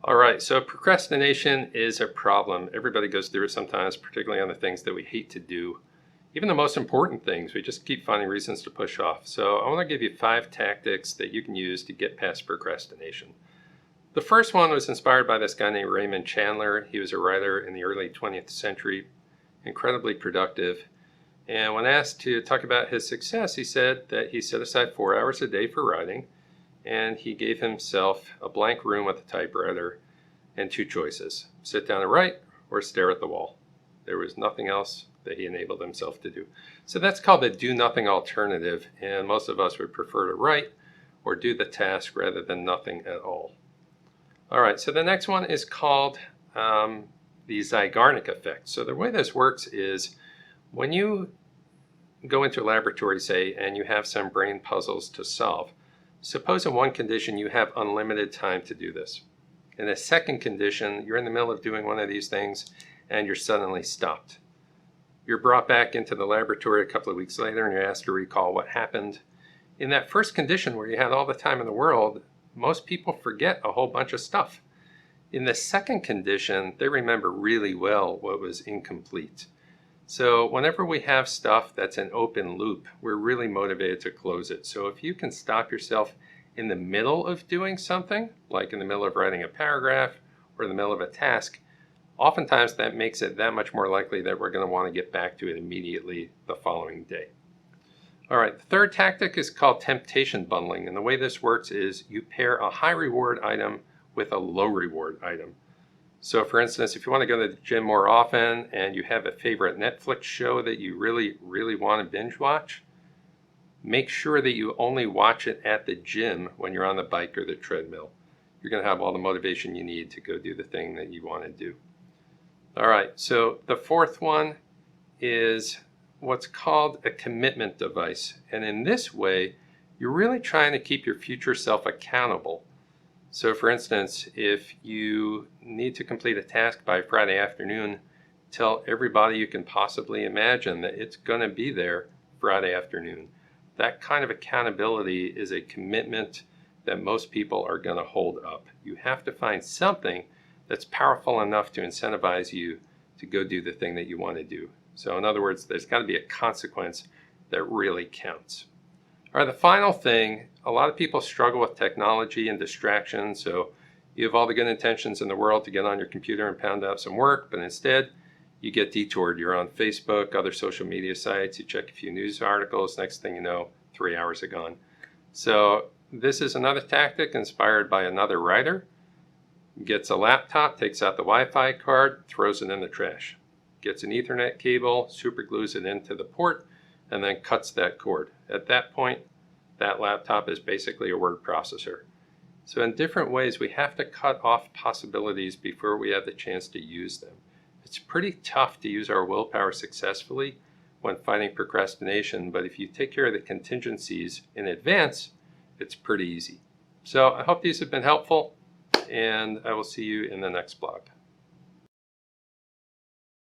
All right, so procrastination is a problem. Everybody goes through it sometimes, particularly on the things that we hate to do. Even the most important things, we just keep finding reasons to push off. So I want to give you 5 tactics that you can use to get past procrastination. The first one was inspired by this guy named Raymond Chandler. He was a writer in the early 20th century, incredibly productive. And when asked to talk about his success, he said that he set aside 4 hours a day for writing, and he gave himself a blank room with a typewriter and 2 choices: sit down and write or stare at the wall. There was nothing else that he enabled himself to do. So that's called the do nothing alternative, and most of us would prefer to write or do the task rather than nothing at all. All right, so the next one is called the Zeigarnik effect. So the way this works is when you go into a laboratory, say, and you have some brain puzzles to solve, suppose in one condition you have unlimited time to do this. In a second condition, you're in the middle of doing one of these things and you're suddenly stopped. You're brought back into the laboratory a couple of weeks later and you're asked to recall what happened. In that first condition where you had all the time in the world, most people forget a whole bunch of stuff. In the second condition, they remember really well what was incomplete. So whenever we have stuff that's an open loop, we're really motivated to close it. So if you can stop yourself in the middle of doing something, like in the middle of writing a paragraph or in the middle of a task, oftentimes that makes it that much more likely that we're going to want to get back to it immediately the following day. All right, the third tactic is called temptation bundling. And the way this works is you pair a high reward item with a low reward item. So for instance, if you want to go to the gym more often and you have a favorite Netflix show that you really want to binge watch, make sure that you only watch it at the gym when you're on the bike or the treadmill. You're going to have all the motivation you need to go do the thing that you want to do. All right, so the fourth one is what's called a commitment device. And in this way, you're really trying to keep your future self accountable. So for instance, if you need to complete a task by Friday afternoon, tell everybody you can possibly imagine that it's going to be there Friday afternoon. That kind of accountability is a commitment that most people are going to hold up. You have to find something that's powerful enough to incentivize you to go do the thing that you want to do. So in other words, there's got to be a consequence that really counts. All right, the final thing, a lot of people struggle with technology and distraction. So you have all the good intentions in the world to get on your computer and pound out some work, but instead you get detoured. You're on Facebook, other social media sites, you check a few news articles, next thing you know, 3 hours are gone. So this is another tactic inspired by another writer. Gets a laptop, takes out the Wi-Fi card, throws it in the trash. Gets an Ethernet cable, super glues it into the port, and then cuts that cord. At that point, that laptop is basically a word processor. So in different ways, we have to cut off possibilities before we have the chance to use them. It's pretty tough to use our willpower successfully when fighting procrastination, but if you take care of the contingencies in advance, it's pretty easy. So I hope these have been helpful, and I will see you in the next blog.